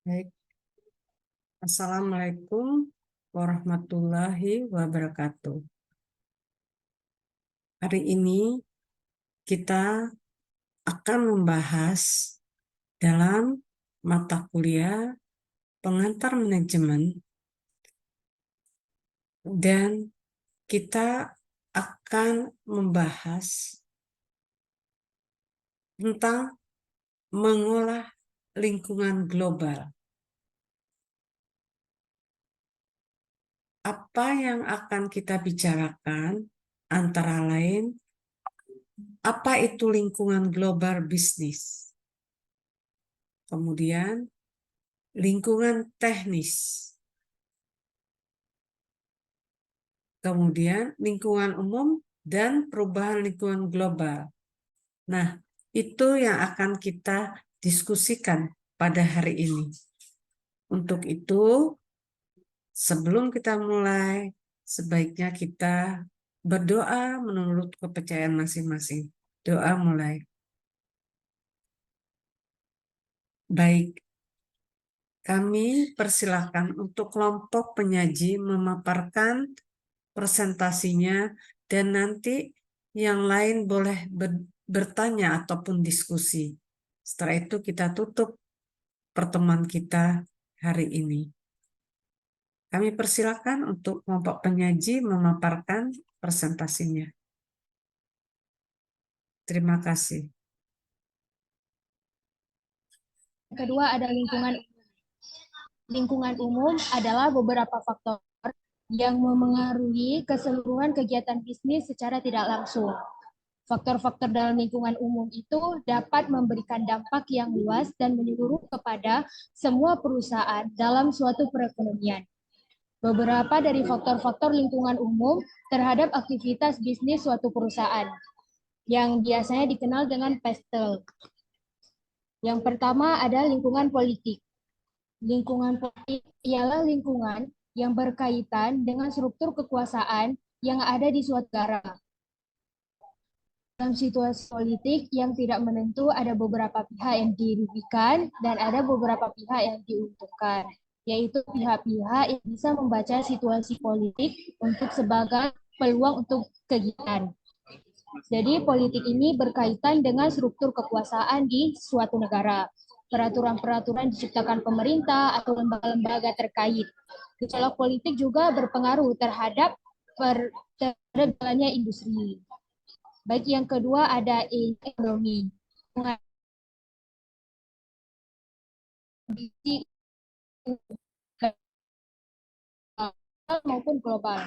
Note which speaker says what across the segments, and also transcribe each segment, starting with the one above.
Speaker 1: Baik. Assalamualaikum warahmatullahi wabarakatuh. Hari ini kita akan membahas dalam mata kuliah pengantar manajemen dan kita akan membahas tentang mengolah lingkungan global. Apa yang akan kita bicarakan antara lain, apa itu lingkungan global bisnis? Kemudian lingkungan teknis, kemudian lingkungan umum dan perubahan lingkungan global. Nah, itu yang akan kita diskusikan pada hari ini. Untuk itu, sebelum kita mulai, sebaiknya kita berdoa menurut kepercayaan masing-masing. Doa mulai. Baik, kami persilakan untuk kelompok penyaji memaparkan presentasinya dan nanti yang lain boleh bertanya ataupun diskusi. Setelah itu kita tutup pertemuan kita hari ini. Kami persilakan untuk kelompok penyaji memaparkan presentasinya. Terima kasih.
Speaker 2: Kedua ada lingkungan. Lingkungan umum adalah beberapa faktor yang memengaruhi keseluruhan kegiatan bisnis secara tidak langsung. Faktor-faktor dalam lingkungan umum itu dapat memberikan dampak yang luas dan menyeluruh kepada semua perusahaan dalam suatu perekonomian. Beberapa dari faktor-faktor lingkungan umum terhadap aktivitas bisnis suatu perusahaan yang biasanya dikenal dengan PESTEL. Yang pertama ada lingkungan politik. Lingkungan politik ialah lingkungan yang berkaitan dengan struktur kekuasaan yang ada di suatu negara. Dalam situasi politik yang tidak menentu, ada beberapa pihak yang dirugikan dan ada beberapa pihak yang diuntungkan, yaitu pihak-pihak yang bisa membaca situasi politik untuk sebagai peluang untuk kegiatan. Jadi politik ini berkaitan dengan struktur kekuasaan di suatu negara. Peraturan-peraturan diciptakan pemerintah atau lembaga-lembaga terkait. Gejolak politik juga berpengaruh terhadap jalannya industri. Baik, yang kedua ada ekonomi. Maupun global.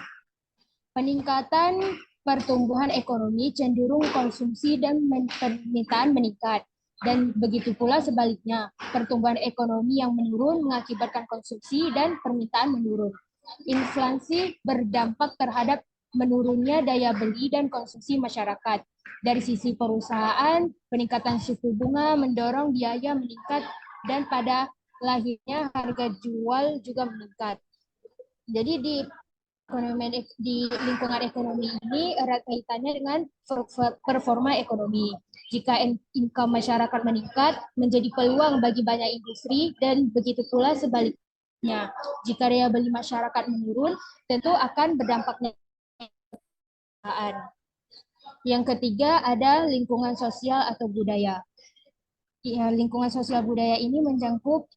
Speaker 2: Peningkatan pertumbuhan ekonomi cenderung konsumsi dan permintaan meningkat. Dan begitu pula sebaliknya, pertumbuhan ekonomi yang menurun mengakibatkan konsumsi dan permintaan menurun. Inflasi berdampak terhadap menurunnya daya beli dan konsumsi masyarakat. Dari sisi perusahaan, peningkatan suku bunga mendorong biaya meningkat dan pada lahirnya harga jual juga meningkat. Jadi di lingkungan ekonomi ini erat kaitannya dengan performa ekonomi. Jika income masyarakat meningkat, menjadi peluang bagi banyak industri dan begitu pula sebaliknya. Jika daya beli masyarakat menurun, tentu akan berdampak negatif. Yang ketiga ada lingkungan sosial atau budaya. Ya, lingkungan sosial budaya ini mencakup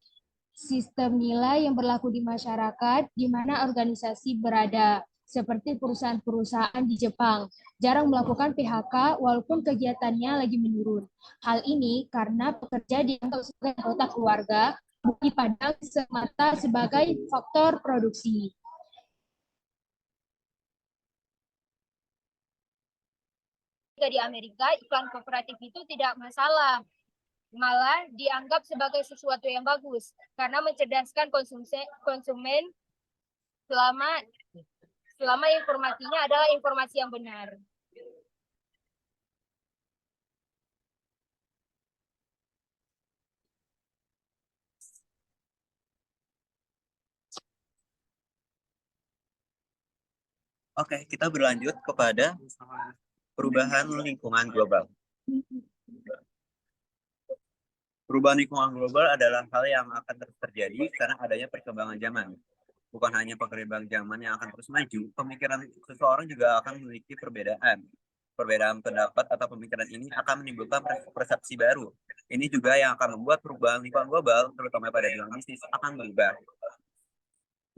Speaker 2: sistem nilai yang berlaku di masyarakat, di mana organisasi berada, seperti perusahaan-perusahaan di Jepang, jarang melakukan PHK walaupun kegiatannya lagi menurun. Hal ini karena pekerja dianggap sebagai anggota keluarga, bukan dipandang semata sebagai faktor produksi. Di Amerika, iklan kooperatif itu tidak masalah, malah dianggap sebagai sesuatu yang bagus karena mencerdaskan konsumen selama informasinya adalah informasi yang benar.
Speaker 3: Oke, kita berlanjut kepada perubahan lingkungan global. Perubahan lingkungan global adalah hal yang akan terus terjadi karena adanya perkembangan zaman. Bukan hanya perkembangan zaman yang akan terus maju, pemikiran seseorang juga akan memiliki perbedaan. Perbedaan pendapat atau pemikiran ini akan menimbulkan persepsi baru. Ini juga yang akan membuat perubahan lingkungan global, terutama pada bidang bisnis, akan berubah.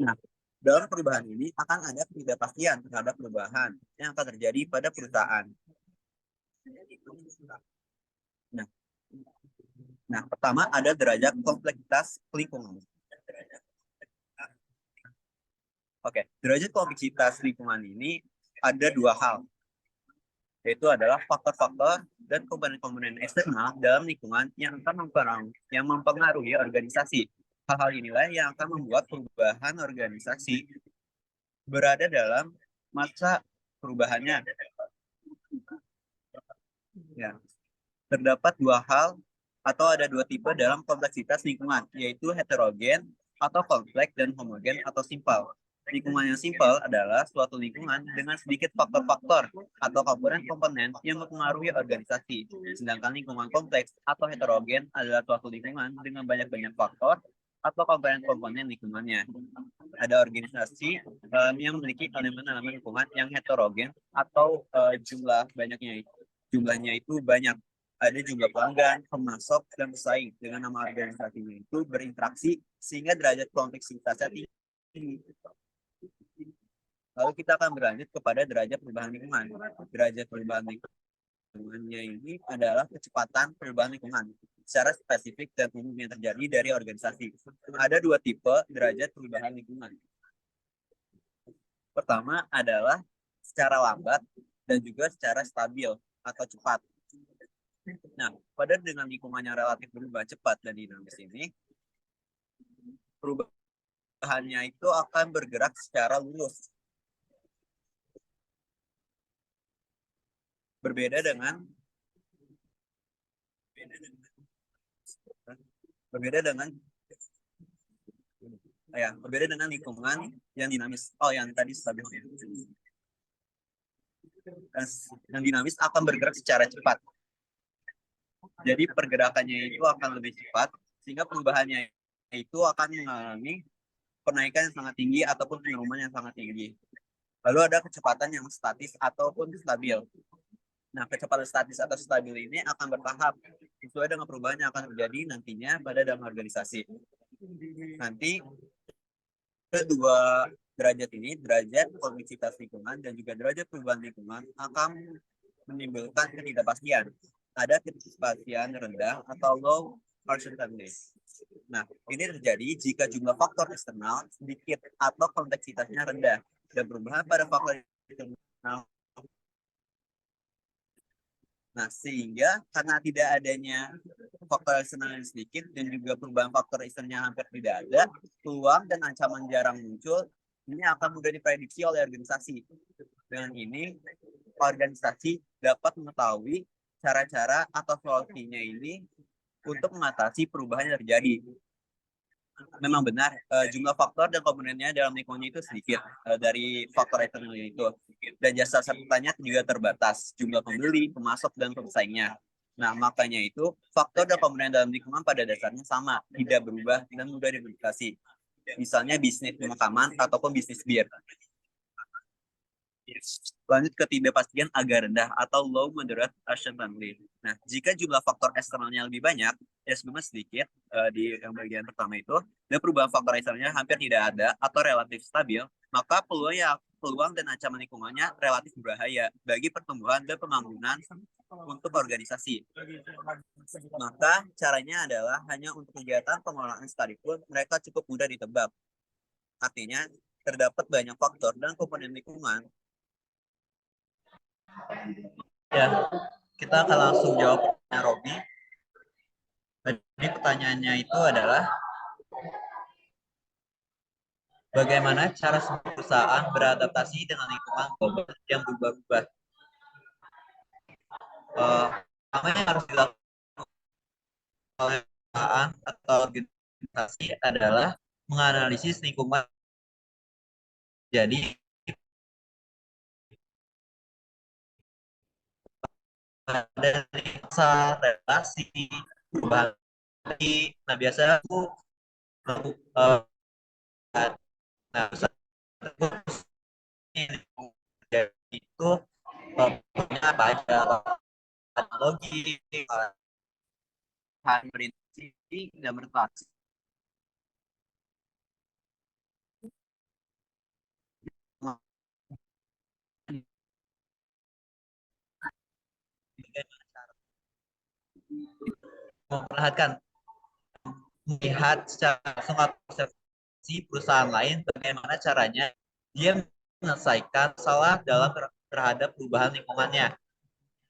Speaker 3: Nah, dalam perubahan ini akan ada ketidakpastian terhadap perubahan yang akan terjadi pada perusahaan. Nah, pertama ada derajat kompleksitas lingkungan. Oke, derajat kompleksitas lingkungan ini ada dua hal, yaitu adalah faktor-faktor dan komponen-komponen eksternal dalam lingkungan yang akan mempengaruhi organisasi. Hal-hal inilah yang akan membuat perubahan organisasi berada dalam masa perubahannya. Ya, terdapat dua hal atau ada dua tipe dalam kompleksitas lingkungan, yaitu heterogen atau kompleks dan homogen atau simpel. Lingkungan yang simpel adalah suatu lingkungan dengan sedikit faktor-faktor atau komponen-komponen yang mempengaruhi organisasi. Sedangkan lingkungan kompleks atau heterogen adalah suatu lingkungan dengan banyak-banyak faktor atau komponen-komponen lingkungannya. Ada organisasi yang memiliki elemen-elemen lingkungan yang heterogen atau jumlahnya itu banyak. Ada jumlah pelanggan, pemasok, dan pesaing dengan nama organisasinya itu berinteraksi sehingga derajat kompleksitasnya tinggi. Lalu kita akan berlanjut kepada derajat perubahan lingkungan. Derajat perubahan lingkungannya ini adalah kecepatan perubahan lingkungan secara spesifik dan umum yang terjadi dari organisasi. Ada dua tipe derajat perubahan lingkungan. Pertama adalah secara lambat dan juga secara stabil atau cepat. Nah, pada dengan lingkungan yang relatif berubah cepat dan dinamis ini, perubahannya itu akan bergerak secara lurus. Berbeda dengan lingkungan yang dinamis. Yang tadi stabil. Yang dinamis akan bergerak secara cepat. Jadi pergerakannya itu akan lebih cepat, sehingga perubahannya itu akan mengalami penaikan yang sangat tinggi ataupun penurunan yang sangat tinggi. Lalu ada kecepatan yang statis ataupun stabil. Nah, kecepatan statis atau stabil ini akan bertahap sesuai dengan perubahan yang akan terjadi nantinya pada dalam organisasi. Nanti kedua derajat ini, derajat kompleksitas lingkungan dan juga derajat perubahan lingkungan akan menimbulkan ketidakpastian. Ada ketidakpastian rendah atau low uncertainty. Nah, ini terjadi jika jumlah faktor eksternal sedikit atau kompleksitasnya rendah dan perubahan pada faktor eksternal. Nah, sehingga karena tidak adanya faktor eksternal yang sedikit dan juga perubahan faktor eksternal hampir tidak ada, peluang dan ancaman jarang muncul, ini akan mudah diprediksi oleh organisasi. Dengan ini, organisasi dapat mengetahui cara-cara atau solusinya ini untuk mengatasi perubahan yang terjadi. Memang benar, jumlah faktor dan komponennya dalam lingkungannya itu sedikit dari faktor eksternalnya itu. Dan jasa sertanya juga terbatas, jumlah pembeli, pemasok, dan pesaingnya. Nah, makanya itu faktor dan komponen dalam lingkungan pada dasarnya sama, tidak berubah dan mudah dimodifikasi. Misalnya bisnis pemakaman ataupun bisnis bir. Lanjut ke ketidakpastian agak rendah atau low moderate uncertainty. Nah, jika jumlah faktor eksternalnya lebih banyak, ya sebenarnya sedikit di yang bagian pertama itu, dan perubahan faktor eksternalnya hampir tidak ada atau relatif stabil, maka peluang dan ancaman lingkungannya relatif berbahaya bagi pertumbuhan dan pembangunan untuk organisasi. Maka caranya adalah hanya untuk kegiatan pengelolaan sekalipun mereka cukup mudah ditebak. Artinya, terdapat banyak faktor dan komponen lingkungan. Ya, kita akan langsung jawab pertanyaan Robi. Jadi pertanyaannya itu adalah bagaimana cara sebuah perusahaan beradaptasi dengan lingkungan global yang berubah-ubah? Apa yang harus dilakukan oleh perusahaan atau organisasi adalah menganalisis lingkungan. Jadi ada masa relasi perubahan Nah, biasanya aku uh, nah, terus itu punya apa aja teknologi, berintegrasi dan berinteraksi. Memperlihatkan, melihat secara langsung atau observasi perusahaan lain bagaimana caranya dia menyelesaikan masalah dalam terhadap perubahan lingkungannya.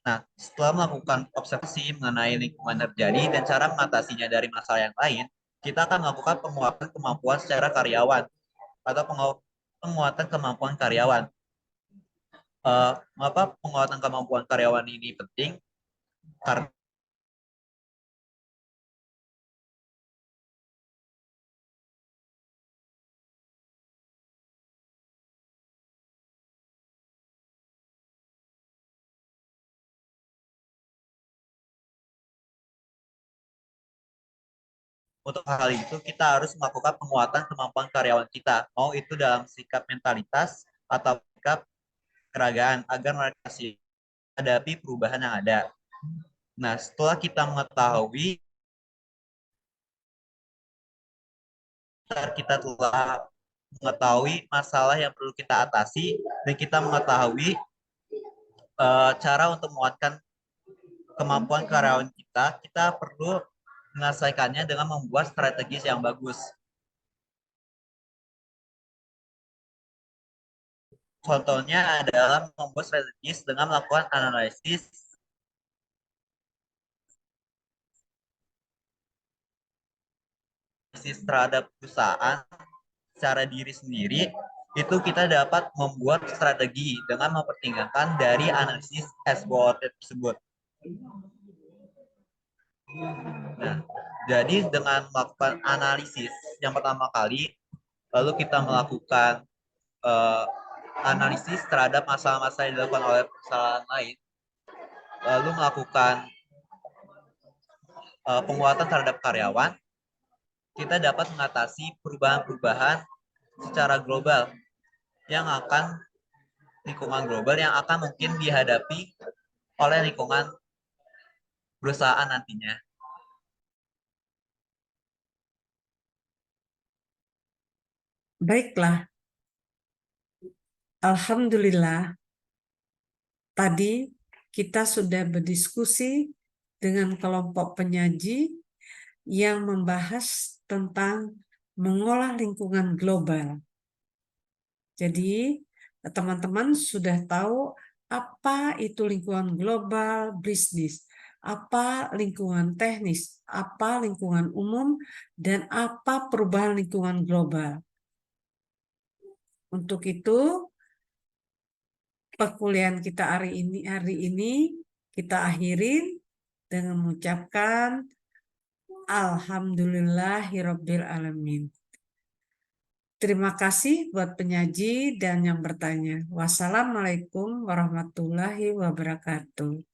Speaker 3: Nah, setelah melakukan observasi mengenai lingkungan terjadi dan cara mengatasinya dari masalah yang lain, kita akan melakukan penguatan kemampuan secara karyawan atau penguatan kemampuan karyawan. Mengapa penguatan kemampuan karyawan ini penting? Karena untuk hal itu kita harus melakukan penguatan kemampuan karyawan kita, mau itu dalam sikap mentalitas atau sikap keragaan agar mereka siap menghadapi perubahan yang ada. Nah, setelah kita mengetahui, kita telah mengetahui masalah yang perlu kita atasi dan kita mengetahui cara untuk menguatkan kemampuan karyawan kita, kita perlu menyelesaikannya dengan membuat strategis yang bagus. Contohnya adalah membuat strategis dengan melakukan analisis terhadap perusahaan secara diri sendiri, itu kita dapat membuat strategi dengan mempertimbangkan dari analisis SWOT tersebut. Nah, jadi dengan melakukan analisis yang pertama kali, lalu kita melakukan analisis terhadap masalah-masalah yang dilakukan oleh perusahaan lain, lalu melakukan penguatan terhadap karyawan, kita dapat mengatasi perubahan-perubahan secara global yang akan lingkungan global yang akan mungkin dihadapi oleh lingkungan perusahaan nantinya.
Speaker 1: Baiklah, alhamdulillah tadi kita sudah berdiskusi dengan kelompok penyaji yang membahas tentang mengolah lingkungan global. Jadi, teman-teman sudah tahu apa itu lingkungan global bisnis, apa lingkungan teknis, apa lingkungan umum, dan apa perubahan lingkungan global. Untuk itu, perkuliahan kita hari ini kita akhirin dengan mengucapkan Alhamdulillahirabbil alamin. Terima kasih buat penyaji dan yang bertanya. Wassalamualaikum warahmatullahi wabarakatuh.